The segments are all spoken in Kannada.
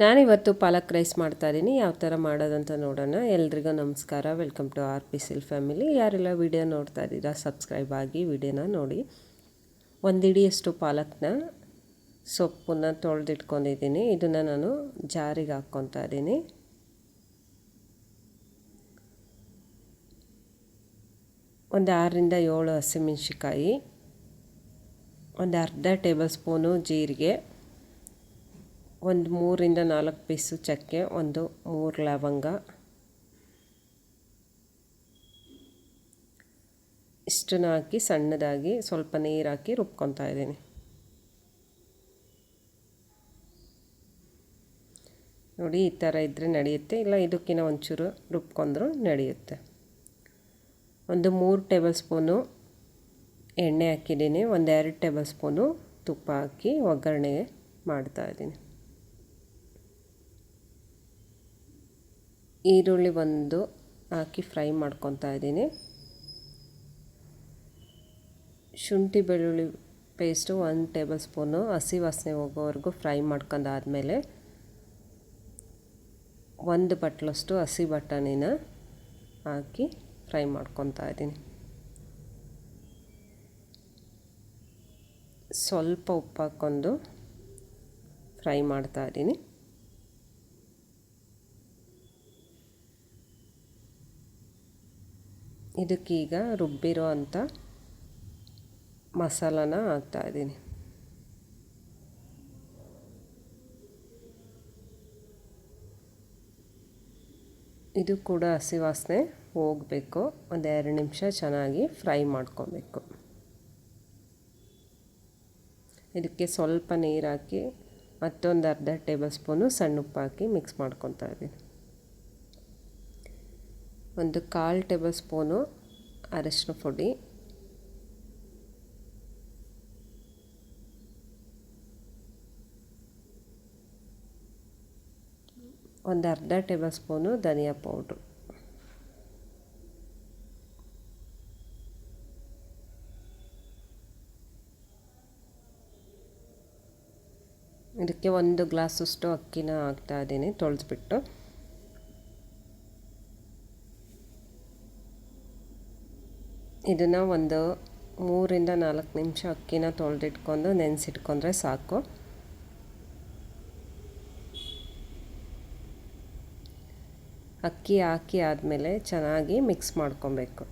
ನಾನಿವತ್ತು ಪಾಲಕ್ ರೈಸ್ ಮಾಡ್ತಾಯಿದ್ದೀನಿ. ಯಾವ ಥರ ಮಾಡೋದಂತ ನೋಡೋಣ. ಎಲ್ರಿಗೂ ನಮಸ್ಕಾರ. ವೆಲ್ಕಮ್ ಟು ಆರ್ ಪಿ ಸಿಲ್ ಫ್ಯಾಮಿಲಿ. ಯಾರೆಲ್ಲ ವಿಡಿಯೋ ನೋಡ್ತಾ ಇದ್ದೀರಾ ಸಬ್ಸ್ಕ್ರೈಬ್ ಆಗಿ ವಿಡಿಯೋನ ನೋಡಿ. ಒಂದು ಹಿಡಿಯಷ್ಟು ಪಾಲಕ್ನ ಸೊಪ್ಪನ್ನ ತೊಳೆದಿಟ್ಕೊಂಡಿದ್ದೀನಿ. ಇದನ್ನು ನಾನು ಜಾರಿಗೆ ಹಾಕ್ಕೊತಾ ಇದ್ದೀನಿ. ಒಂದು 6ರಿಂದ 7 ಹಸಿಮೆಣ್ಸಿಕಾಯಿ, ಒಂದು ಅರ್ಧ ಟೇಬಲ್ ಸ್ಪೂನು ಜೀರಿಗೆ, ಒಂದು 3ರಿಂದ 4 ಪೀಸು ಚಕ್ಕೆ, ಒಂದು 3 ಲವಂಗ, ಇಷ್ಟನ್ನು ಹಾಕಿ ಸಣ್ಣದಾಗಿ ಸ್ವಲ್ಪ ನೀರು ಹಾಕಿ ರುಬ್ಕೊತಾ ಇದ್ದೀನಿ. ನೋಡಿ, ಈ ಥರ ಇದ್ದರೆ ನಡೆಯುತ್ತೆ, ಇಲ್ಲ ಇದಕ್ಕಿಂತ ಒಂಚೂರು ರುಬ್ಕೊಂಡ್ರೂ ನಡೆಯುತ್ತೆ. ಒಂದು 3 ಟೇಬಲ್ ಸ್ಪೂನು ಎಣ್ಣೆ ಹಾಕಿದ್ದೀನಿ. ಒಂದು 2 ಟೇಬಲ್ ಸ್ಪೂನು ತುಪ್ಪ ಹಾಕಿ ಒಗ್ಗರಣೆ ಮಾಡ್ತಾಯಿದ್ದೀನಿ. ಈರುಳ್ಳಿ ಒಂದು ಹಾಕಿ ಫ್ರೈ ಮಾಡ್ಕೊತಾ ಇದ್ದೀನಿ. ಶುಂಠಿ ಬೆಳ್ಳುಳ್ಳಿ ಪೇಸ್ಟು 1 ಟೇಬಲ್ ಸ್ಪೂನು ಹಸಿ ವಾಸನೆ ಹೋಗೋವರೆಗೂ ಫ್ರೈ ಮಾಡ್ಕೊಂಡಾದಮೇಲೆ 1 ಬಟ್ಲಷ್ಟು ಹಸಿ ಬಟಾಣಿನ ಹಾಕಿ ಫ್ರೈ ಮಾಡ್ಕೊತಾ ಇದ್ದೀನಿ. ಸ್ವಲ್ಪ ಉಪ್ಪು ಹಾಕ್ಕೊಂಡು ಫ್ರೈ ಮಾಡ್ತಾ ಇದ್ದೀನಿ. ಇದಕ್ಕೀಗ ರುಬ್ಬಿರೋ ಅಂಥ ಮಸಾಲಾನ ಹಾಕ್ತಾಯಿದ್ದೀನಿ. ಇದು ಕೂಡ ಹಸಿ ವಾಸನೆ ಹೋಗಬೇಕು. ಒಂದು 2 ನಿಮಿಷ ಚೆನ್ನಾಗಿ ಫ್ರೈ ಮಾಡ್ಕೊಬೇಕು. ಇದಕ್ಕೆ ಸ್ವಲ್ಪ ನೀರು ಹಾಕಿ ಮತ್ತೊಂದು ಅರ್ಧ ಟೇಬಲ್ ಸ್ಪೂನು ಸಣ್ಣ ಉಪ್ಪು ಹಾಕಿ ಮಿಕ್ಸ್ ಮಾಡ್ಕೊತಾ ಇದ್ದೀನಿ. ಒಂದು 1/4 ಟೇಬಲ್ ಸ್ಪೂನು ಅರಿಶಿನ ಪುಡಿ, ಒಂದು ಅರ್ಧ ಟೇಬಲ್ ಸ್ಪೂನು ಧನಿಯಾ ಪೌಡ್ರು, ಇದಕ್ಕೆ 1 ಗ್ಲಾಸಷ್ಟು ಅಕ್ಕಿನ ಹಾಕ್ತಾ ಇದ್ದೀನಿ ತೊಳೆದ್ಬಿಟ್ಟು. ಇದನ್ನು ಒಂದು 3ರಿಂದ 4 ನಿಮಿಷ ಅಕ್ಕಿನ ತೊಳೆದಿಟ್ಕೊಂಡು ನೆನೆಸಿಟ್ಕೊಂಡ್ರೆ ಸಾಕು. ಅಕ್ಕಿ ಹಾಕಿ ಆದಮೇಲೆ ಚೆನ್ನಾಗಿ ಮಿಕ್ಸ್ ಮಾಡ್ಕೊಬೇಕು.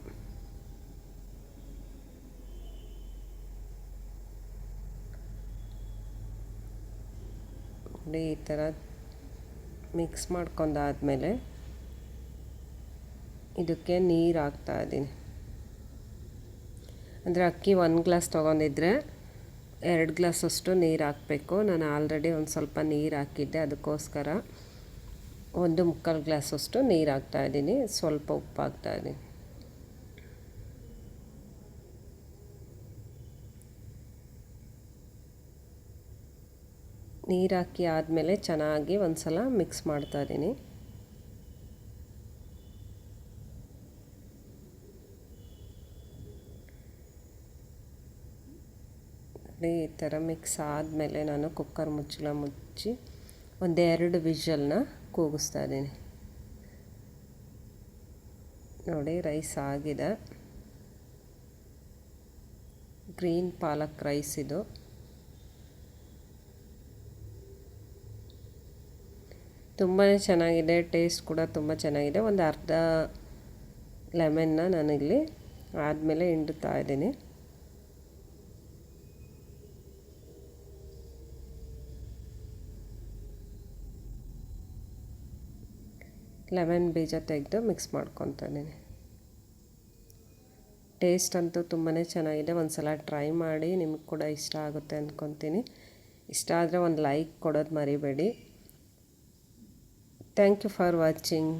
ನೋಡಿ, ಈ ಥರ ಮಿಕ್ಸ್ ಮಾಡ್ಕೊಂಡಾದಮೇಲೆ ಇದಕ್ಕೆ ನೀರು ಹಾಕ್ತಾ ಇದ್ದೀನಿ. ಅಂದರೆ ಅಕ್ಕಿ 1 ಗ್ಲಾಸ್ ತೊಗೊಂಡಿದ್ರೆ 2 ಗ್ಲಾಸಷ್ಟು ನೀರು ಹಾಕಬೇಕು. ನಾನು ಆಲ್ರೆಡಿ ಒಂದು ಸ್ವಲ್ಪ ನೀರು ಹಾಕಿದ್ದೆ, ಅದಕ್ಕೋಸ್ಕರ 1 ಮುಕ್ಕಾಲು ಗ್ಲಾಸಷ್ಟು ನೀರು ಹಾಕ್ತಾಯಿದ್ದೀನಿ. ಸ್ವಲ್ಪ ಉಪ್ಪು ಹಾಕ್ತಾಯಿದ್ದೀನಿ. ನೀರು ಹಾಕಿ ಆದಮೇಲೆ ಚೆನ್ನಾಗಿ ಒಂದು ಸಲ ಮಿಕ್ಸ್ ಮಾಡ್ತಾಯಿದ್ದೀನಿ. ಈ ಥರ ಮಿಕ್ಸ್ ಆದಮೇಲೆ ನಾನು ಕುಕ್ಕರ್ ಮುಚ್ಚಳ ಮುಚ್ಚಿ 1-2 ವಿಷಲ್ನ ಕೂಗಿಸ್ತಾ ಇದ್ದೀನಿ. ನೋಡಿ, ರೈಸ್ ಆಗಿದೆ. ಗ್ರೀನ್ ಪಾಲಕ್ ರೈಸ್ ಇದು. ತುಂಬಾ ಚೆನ್ನಾಗಿದೆ, ಟೇಸ್ಟ್ ಕೂಡ ತುಂಬ ಚೆನ್ನಾಗಿದೆ. ಒಂದು ಅರ್ಧ ಲೆಮನ್ನ ನಾನಿಲ್ಲಿ ಆದಮೇಲೆ ಹಿಂಡ್ತಾ ಇದ್ದೀನಿ. ಲೆಮನ್ ಬೀಜ ತೆಗೆದು ಮಿಕ್ಸ್ ಮಾಡ್ಕೊತಾ ಇದ್ದೀನಿ. ಟೇಸ್ಟ್ ಅಂತೂ ತುಂಬಾ ಚೆನ್ನಾಗಿದೆ. ಒಂದು ಸಲ ಟ್ರೈ ಮಾಡಿ, ನಿಮಗೆ ಕೂಡ ಇಷ್ಟ ಆಗುತ್ತೆ ಅಂದ್ಕೊತೀನಿ. ಇಷ್ಟ ಆದರೆ ಒಂದು ಲೈಕ್ ಕೊಡೋದು ಮರಿಬೇಡಿ. Thank you for watching.